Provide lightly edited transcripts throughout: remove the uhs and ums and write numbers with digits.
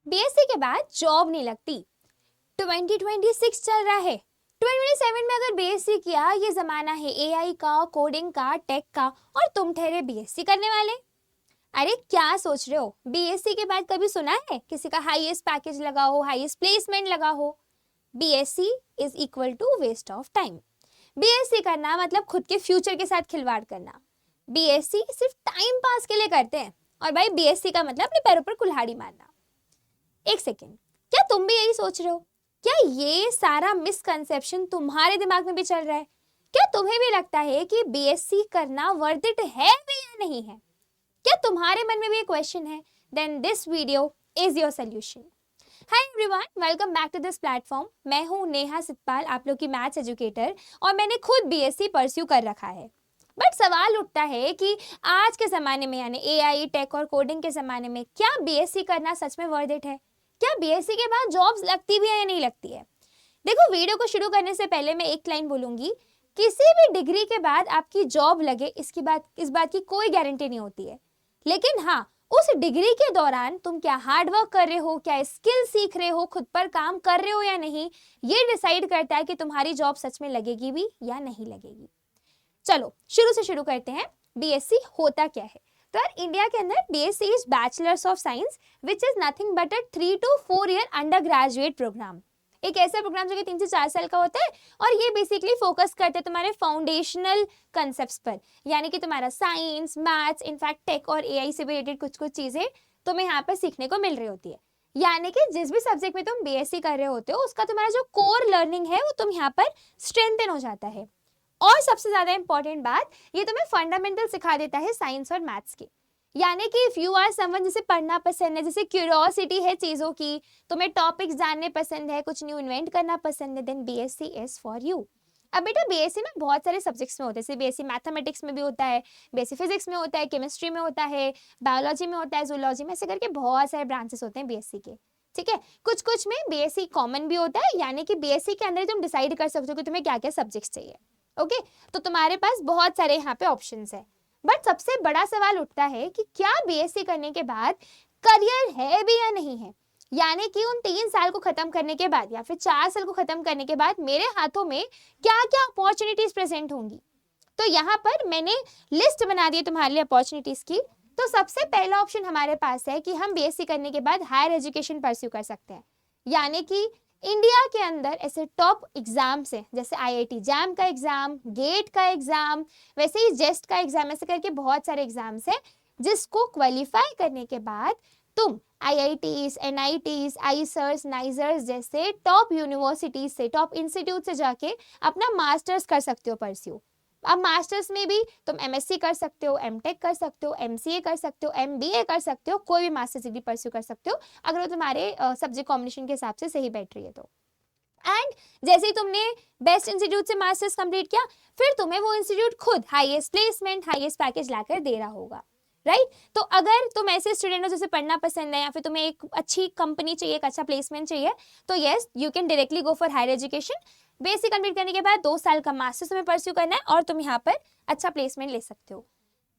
BSc के बाद job नहीं लगती। 2026 चल रहा है, 2027 में अगर बीएससी किया, ये जमाना है एआई का, कोडिंग का, टेक का, और तुम ठहरे बीएससी करने वाले। अरे क्या सोच रहे हो, बीएससी के बाद कभी सुना है किसी का हाईएस्ट पैकेज लगा हो, हाईएस्ट प्लेसमेंट लगा हो? BSc is equal to waste of time. BSc करना मतलब खुद के फ्यूचर के साथ खिलवाड़ करना। बीएससी सिर्फ टाइम पास के लिए करते हैं, और भाई बीएससी का मतलब अपने पैरों पर कुल्हाड़ी मारना। एक सेकेंड, क्या तुम भी यही सोच रहे हो? क्या ये सारा मिसकंसेप्शन तुम्हारे दिमाग में भी चल रहा है? क्या तुम्हें भी लगता है कि बीएससी करना वर्थ इट है भी या नहीं है? क्या तुम्हारे मन में भी ये क्वेश्चन है? Then this video is your solution. Hi everyone, welcome back to this platform. मैं हूं नेहा सितपाल, आप लोग की मैथ्स एजुकेटर, और मैंने खुद बीएससी परस्यू कर रखा है। बट सवाल उठता है कि आज के ज़माने में, यानी एआई, टेक और कोडिंग के ज़माने में, क्या बीएससी करना सच में वर्थ इट है? क्या बीएससी के बाद जॉब्स लगती भी है या नहीं लगती है? देखो, वीडियो को शुरू करने से पहले मैं एक लाइन बोलूंगी, किसी भी डिग्री के बाद आपकी जॉब लगे इस बात की कोई गारंटी नहीं होती है। लेकिन हाँ, उस डिग्री के दौरान तुम क्या हार्ड वर्क कर रहे हो, क्या स्किल सीख रहे हो, खुद पर काम कर रहे हो या नहीं, ये डिसाइड करता है कि तुम्हारी जॉब सच में लगेगी भी या नहीं लगेगी। चलो शुरू से शुरू करते हैं। बीएससी होता क्या है? तो यार, इंडिया के अंदर BSc is bachelor's of science which is nothing but a 3 to 4 year undergraduate programme. एक ऐसा प्रोग्राम जो कि 3 से 4 साल का होता है, और ये बेसिकली फोकस करते हैं तुम्हारे फाउंडेशनल कंसेप्ट्स पर, यानी कि तुम्हारा साइंस, मैथ्स, इनफैक्ट टेक और एआई से भी रिलेटेड कुछ कुछ चीजें तुम्हें यहाँ पर सीखने को मिल रही होती है। यानी कि जिस भी सब्जेक्ट में तुम बीएससी कर रहे होते हो, उसका तुम्हारा जो कोर लर्निंग है वो तुम यहाँ पर स्ट्रेंथन हो जाता है। और सबसे ज्यादा इंपॉर्टेंट बात, ये तुम्हें फंडामेंटल सिखा देता है साइंस और मैथ्स की। यानी कि इफ यू आर समवन जिसे पढ़ना पसंद है, जिसे क्यूरियोसिटी है चीजों की, तुम्हें टॉपिक्स जानने पसंद है, कुछ न्यू इन्वेंट करना पसंद है, then BSc is for you. अब बेटा, बीएससी ना बहुत सारे सब्जेक्ट्स में होते हैं। बीएससी मैथमेटिक्स में भी होता है, बीएससी फिजिक्स में होता है, केमिस्ट्री में होता है, बायोलॉजी में होता है, जूलॉजी में, ऐसे करके बहुत सारे ब्रांचेस होते हैं बीएससी के। ठीक है, कुछ कुछ में बीएससी कॉमन भी होता है, यानी कि बीएससी के अंदर तुम डिसाइड कर सकते हो कि तुम्हें क्या क्या सब्जेक्ट्स चाहिए। ओके, तो तुम्हारे पास बहुत सारे यहाँ पे ऑप्शंस है। बट सबसे बड़ा सवाल उठता है कि क्या बीएससी करने के बाद करियर है भी या नहीं है? यानी कि उन 3 साल को खत्म करने के बाद या फिर 4 साल को खत्म करने के बाद मेरे हाथों में क्या क्या अपॉर्चुनिटीज प्रेजेंट होंगी। तो यहाँ पर मैंने लिस्ट बना दी है तुम्हारे लिए अपॉर्चुनिटीज की। तो सबसे पहला ऑप्शन हमारे पास है कि हम बीएससी करने के बाद हायर एजुकेशन परस्यू कर सकते हैं। यानी कि इंडिया के अंदर ऐसे टॉप एग्जाम्स हैं, जैसे आईआईटी जैम का एग्जाम, गेट का एग्जाम, वैसे ही जेस्ट का एग्जाम, ऐसे करके बहुत सारे एग्जाम्स हैं जिसको क्वालिफाई करने के बाद तुम आईआईटीज, एनआईटीज, आईसर्स, नाइजर्स जैसे टॉप यूनिवर्सिटीज से, टॉप इंस्टीट्यूट से जाके अपना मास्टर्स कर सकते हो परस्यू। अब मास्टर्स में भी तुम एमएससी कर सकते हो, एमटेक कर सकते हो, एमसीए कर सकते हो, एमबीए कर सकते हो, कोई भी मास्टर्स डिग्री परस्यू कर सकते हो अगर वो तुम्हारे सब्जेक्ट कॉम्बिनेशन के हिसाब से सही बैठ रही है तो। एंड जैसे ही तुमने बेस्ट इंस्टीट्यूट से मास्टर्स कंप्लीट किया, फिर तुम्हें वो इंस्टीट्यूट खुद हाईएस्ट प्लेसमेंट, हाईएस्ट पैकेज लाकर दे रहा होगा, राइट? तो अगर तुम ऐसे स्टूडेंट हो जिसे पढ़ना पसंद है, या फिर तुम्हें एक अच्छी कंपनी चाहिए, एक अच्छा प्लेसमेंट चाहिए, तो yes, you can directly go for higher education. Basic complete करने के बाद 2 साल का मास्टर्स तुम्हें परस्यू करना है और तुम यहाँ पर अच्छा प्लेसमेंट ले सकते हो।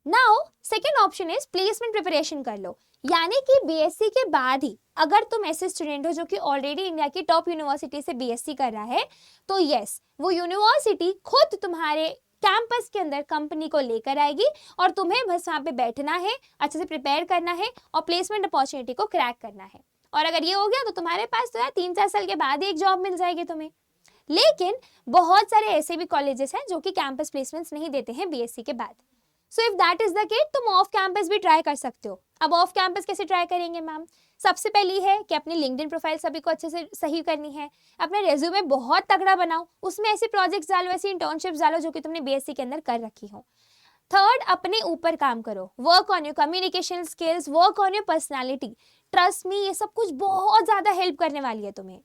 Now second option is placement preparation कर लो। यानी कि बीएससी के बाद ही अगर तुम ऐसे स्टूडेंट हो जो कि ऑलरेडी इंडिया की टॉप यूनिवर्सिटी से बीएससी कर रहा है, तो यस, वो यूनिवर्सिटी खुद तुम्हारे कैंपस के अंदर कंपनी को लेकर आएगी और तुम्हें बस वहां पे बैठना है, अच्छे से प्रिपेयर करना है और प्लेसमेंट अपॉर्चुनिटी को क्रैक करना है। और अगर ये हो गया तो तुम्हारे पास तो यार 3-4 साल के बाद ही एक जॉब मिल जाएगी तुम्हें। लेकिन बहुत सारे ऐसे भी कॉलेजेस हैं जो कि कैंपस प्लेसमेंट्स नहीं देते हैं बीएससी के बाद। So if that is the case, तुम ऑफ कैंपस भी ट्राई कर सकते हो। अब ऑफ कैंपस कैसे ट्राई करेंगे मैम? सबसे पहली है कि अपनी लिंक्डइन प्रोफाइल सभी को अच्छे से सही करनी है, अपना रेज्यूमे बहुत तगड़ा बनाओ, उसमें ऐसे प्रोजेक्ट्स डालो, ऐसी इंटर्नशिप्स डालो जो कि तुमने बीएससी के अंदर कर रखी हो। थर्ड, अपने ऊपर काम करो, work on your communication skills, work on your personality. Trust me, ये सब कुछ बहुत ज्यादा हेल्प करने वाली है तुम्हें।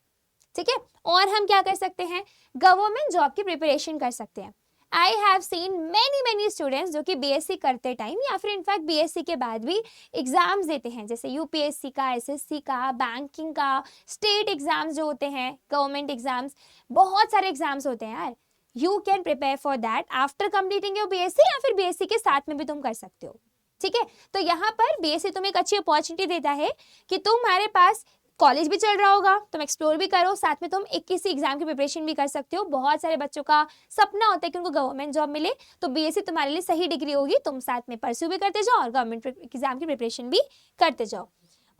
ठीक है, और हम क्या कर सकते हैं? गवर्नमेंट जॉब की प्रिपरेशन कर सकते हैं। I have seen many students जो कि बीएससी करते टाइम या फिर इनफैक्ट बीएससी के बाद भी एग्जाम्स देते हैं, जैसे यूपीएससी का, एसएससी का, बैंकिंग का, स्टेट एग्जाम्स जो होते हैं, गवर्नमेंट एग्जाम्स, बहुत सारे एग्जाम्स होते हैं यार। You can prepare for that after completing your BSc, या फिर बीएससी के साथ में भी तुम कर सकते हो। ठीक है, तो यहाँ पर बीएससी तुम्हें एक अच्छी अपॉर्चुनिटी देता है कि तुम्हारे पास कॉलेज भी चल रहा होगा, तुम एक्सप्लोर भी करो, साथ में तुम एक किसी एग्जाम की प्रिपरेशन भी कर सकते हो। बहुत सारे बच्चों का सपना होता है कि उनको गवर्नमेंट जॉब मिले, तो बीएससी तुम्हारे लिए सही डिग्री होगी। तुम साथ में परस्यू भी करते जाओ और गवर्नमेंट एग्जाम की प्रिपरेशन भी करते जाओ।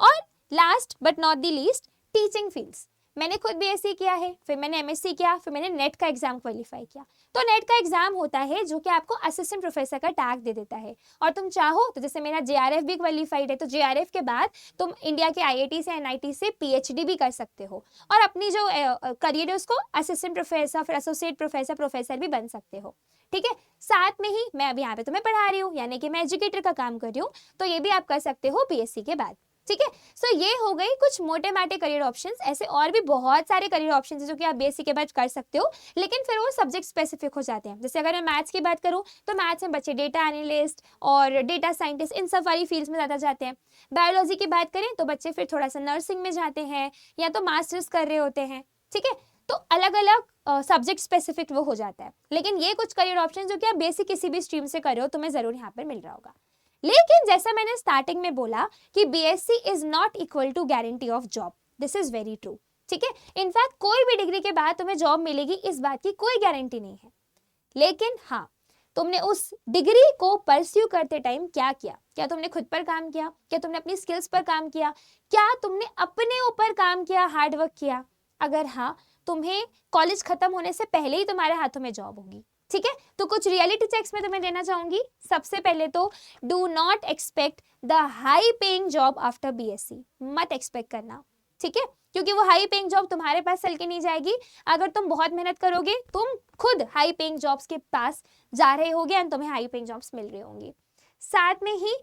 और last but not the least, teaching fields. मैंने खुद बीएससी किया है, फिर मैंने एमएससी किया, फिर मैंने नेट का एग्जाम क्वालिफाई किया। तो नेट का एग्जाम होता है जो कि आपको असिस्टेंट प्रोफेसर का टैग दे देता है, और तुम चाहो तो जैसे मेरा जेआरएफ भी क्वालिफाइड है, तो जेआरएफ के बाद तुम इंडिया के आईआईटी से एनआईटी से पीएचडी भी कर सकते हो, और अपनी जो करियर है उसको असिस्टेंट प्रोफेसर, फिर एसोसिएट प्रोफेसर, प्रोफेसर भी बन सकते हो। ठीक है, साथ में ही मैं अभी यहाँ पे तुम्हें पढ़ा रही हूँ, यानी कि मैं एजुकेटर का काम कर रही हूँ, तो ये भी आप कर सकते हो बीएससी के बाद। ठीक है, सो ये हो गई कुछ मोटे माटे करियर ऑप्शंस। ऐसे और भी बहुत सारे करियर ऑप्शंस हैं जो कि आप बीएससी के बाद कर सकते हो, लेकिन फिर वो सब्जेक्ट स्पेसिफिक हो जाते हैं। जैसे अगर मैं मैथ्स की बात करूं तो मैथ्स में बच्चे डेटा एनालिस्ट और डेटा साइंटिस्ट इन सब वाली फील्ड्स में ज़्यादा जाते हैं। बायोलॉजी की बात करें तो बच्चे फिर थोड़ा सा नर्सिंग में जाते हैं या तो मास्टर्स कर रहे होते हैं। ठीक है, तो अलग अलग सब्जेक्ट स्पेसिफिक वो हो जाता है, लेकिन ये कुछ करियर ऑप्शन जो कि आप बेसिक किसी भी स्ट्रीम से कर रहे हो तुम्हें जरूर यहाँ पर मिल रहा होगा। लेकिन जैसा मैंने स्टार्टिंग में बोला कि BSc is not equal to guarantee of job, this is very true. ठीक है, इनफैक्ट कोई भी डिग्री के बाद तुम्हें जॉब मिलेगी इस बात की कोई गारंटी नहीं है, लेकिन हाँ, तुमने उस डिग्री को परस्यू करते टाइम क्या किया, क्या तुमने खुद पर काम किया, क्या तुमने अपनी स्किल्स पर काम किया, क्या तुमने अपने ऊपर काम किया, हार्डवर्क किया। अगर हाँ, तुम्हें कॉलेज खत्म होने से पहले ही तुम्हारे हाथों में जॉब होगी। ठीक है, तो कुछ रियलिटी चेक्स में तुम्हें देना चाहूंगी। सबसे पहले तो do not expect the high paying job after BSc, मत एक्सपेक्ट करना। ठीक है, क्योंकि वो हाई पेइंग जॉब तुम्हारे पास चल के नहीं जाएगी। अगर तुम बहुत मेहनत करोगे, तुम खुद हाई पेइंग जॉब्स के पास जा रहे होगे एंड तुम्हें हाई पेइंग जॉब्स मिल रही होंगी। साथ में ही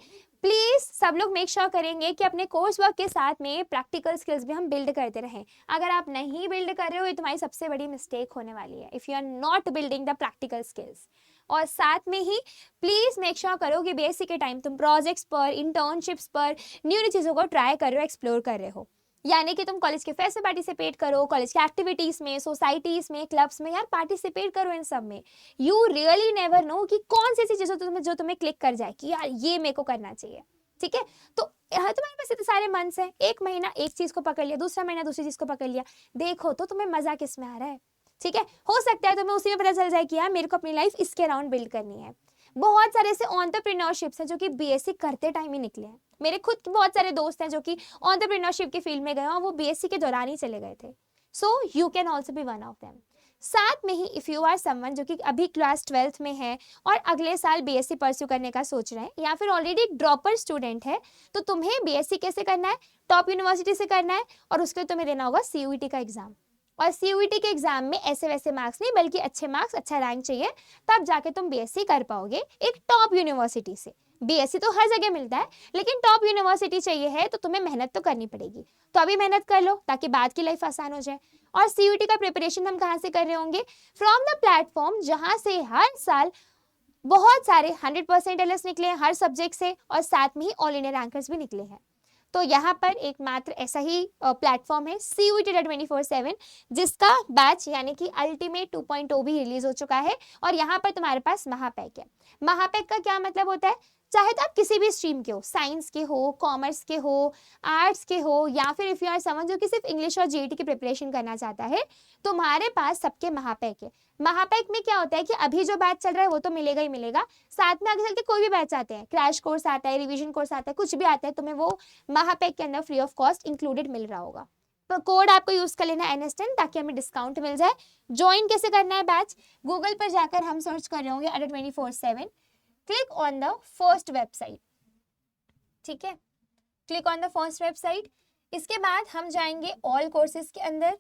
प्लीज सब लोग मेक श्योर करेंगे कि अपने कोर्स वर्क के साथ में प्रैक्टिकल स्किल्स भी हम बिल्ड करते रहें। अगर आप नहीं बिल्ड कर रहे हो, ये तुम्हारी सबसे बड़ी मिस्टेक होने वाली है, if you are not building the practical skills. और साथ में ही प्लीज मेक श्योर करो कि बीएससी के टाइम तुम प्रोजेक्ट्स पर, इंटर्नशिप्स पर न्यू चीज़ों को ट्राई कर रहे हो, एक्सप्लोर कर रहे हो। यानी कि तुम कॉलेज के फेस्ट में पार्टिसिपेट करो, कॉलेज के एक्टिविटीज में, सोसाइटीज में, क्लब्स में, यार पार्टिसिपेट करो इन सब में। यू रियली नेवर नो कि कौन सी ऐसी चीज़ जो तुम्हें क्लिक कर जाए कि यार ये मेरे को करना चाहिए। ठीक है, तो तुम्हारे पास इतने सारे मंथ्स हैं, एक महीना एक चीज को पकड़ लिया, दूसरा महीना दूसरी चीज को पकड़ लिया, देखो तो तुम्हें मजा किस में आ रहा है। ठीक है, हो सकता है तुम्हें उसी में पता चल जाए कि यार मेरे को अपनी लाइफ इसके अराउंड बिल्ड करनी है। बहुत सारे ऐसे एंटरप्रेन्योरशिप्स हैं जो कि बीएससी करते टाइम ही निकले हैं। मेरे खुद के बहुत सारे दोस्त हैं जो कि एंटरप्रेन्योरशिप की फील्ड में गए और वो बीएससी के दौरान ही चले गए थे। So you can also be one of them. साथ में ही इफ यू आर समवन जो कि अभी क्लास 12th में है और अगले साल बीएससी परस्यू करने का सोच रहे हैं, या फिर ऑलरेडी ड्रॉपर स्टूडेंट है, तो तुम्हें बीएससी कैसे करना है, टॉप यूनिवर्सिटी से करना है, और उसके लिए तुम्हें देना होगा सीयूईटी का एग्जाम। और सीयूईटी के एग्जाम में ऐसे वैसे मार्क्स नहीं, बल्कि अच्छे मार्क्स, अच्छा रैंक चाहिए, तब जाके तुम बीएससी कर पाओगे एक टॉप यूनिवर्सिटी से। बीएससी तो हर जगह मिलता है, लेकिन टॉप यूनिवर्सिटी चाहिए है तो तुम्हें मेहनत तो करनी पड़ेगी। तो अभी मेहनत कर लो ताकि बाद की लाइफ आसान हो जाए। और सीयूईटी का प्रिपरेशन हम कहाँ से कर रहे होंगे? फ्रॉम द प्लेटफॉर्म जहां से हर साल बहुत सारे 100% एलएस निकले हैं हर सब्जेक्ट से, और साथ में ही ऑल इंडिया रैंकर्स भी निकले हैं। तो यहाँ पर एकमात्र ऐसा ही प्लेटफॉर्म है सीयूईटी 24/7, जिसका बैच यानी कि अल्टीमेट 2.0 भी रिलीज हो चुका है। और यहाँ पर तुम्हारे पास महापैक है। महापैक का क्या मतलब होता है? चाहे तो आप किसी भी स्ट्रीम के हो, साइंस के हो, कॉमर्स के हो, आर्ट्स के हो, या फिर इफ यू आर समझ जो कि सिर्फ इंग्लिश और जीईटी की प्रिपरेशन करना चाहता है, तुम्हारे पास सबके महापैक है। महापैक में क्या होता है कि अभी जो बैच चल रहा है वो तो मिलेगा ही मिलेगा, साथ में आगे चल के कोई भी बैच आते हैं, क्रैश कोर्स आता है, रिवीजन कोर्स आता है, कुछ भी आता है, तुम्हें वो महापैक के अंदर फ्री ऑफ कॉस्ट इंक्लूडेड मिल रहा होगा। तो कोड आपको यूज कर लेना है NS10 ताकि हमें डिस्काउंट मिल जाए। ज्वाइन कैसे करना है बैच? गूगल पर जाकर हम सर्च कर रहे होंगे अड्डा 24/7, click on the first website. ठीक है, click on the first website. इसके बाद हम जाएंगे ऑल कोर्सेज के अंदर।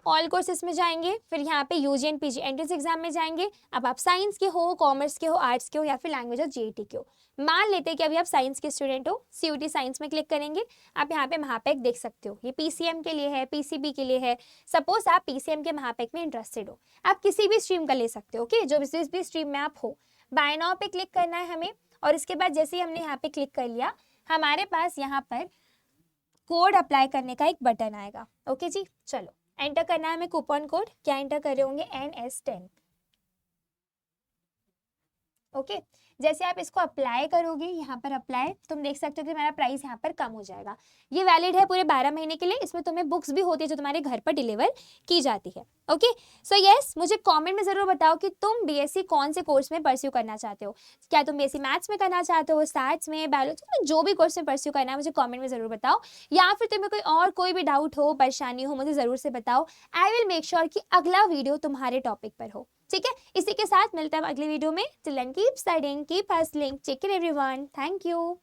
ऑल कोर्सेज में जाएंगे, फिर यहाँ पे UG and PG entrance exam में जाएंगे। अब आप साइंस के हो, कॉमर्स के हो, आर्ट्स के हो, या फिर लैंग्वेज और जीईटी के हो। मान लेते हैं कि अभी आप साइंस के स्टूडेंट हो, सीयूटी साइंस में क्लिक करेंगे। आप यहाँ पे महापैक देख सकते हो, ये पीसीएम के लिए है, पीसीबी के लिए है। सपोज आप पीसीएम के महापैक में इंटरेस्टेड हो, आप किसी भी स्ट्रीम का ले सकते हो। ओके, जो भी स्ट्रीम में आप हो, बाय नाउ पे क्लिक करना है हमें। और इसके बाद जैसे ही हमने यहाँ पे क्लिक कर लिया, हमारे पास यहाँ पर कोड अप्लाई करने का एक बटन आएगा। ओके जी, चलो एंटर करना है हमें कूपन कोड। क्या एंटर कर रहे होंगे? NS10। ओके, जैसे आप इसको अप्लाई करोगे, यहाँ पर अप्लाई, तुम देख सकते हो कि हमारा प्राइस यहाँ पर कम हो जाएगा। ये वैलिड है पूरे 12 महीने के लिए। इसमें तुम्हें बुक्स भी होती है जो तुम्हारे घर पर डिलीवर की जाती है। ओके, सो यस, मुझे कमेंट में ज़रूर बताओ कि तुम बीएससी कौन से कोर्स में परस्यू करना चाहते हो। क्या तुम बीएससी मैथ्स में करना चाहते हो, स्टैट्स में, बायोलॉजी में, जो भी कोर्स में परस्यू करना है मुझे कमेंट में ज़रूर बताओ। या फिर तुम्हें कोई भी डाउट हो, परेशानी हो, मुझे ज़रूर से बताओ। आई विल मेक श्योर कि अगला वीडियो तुम्हारे टॉपिक पर हो। ठीक है, इसी के साथ मिलता है अगले वीडियो में। Till then keep studying, keep hustling, take care everyone, thank you.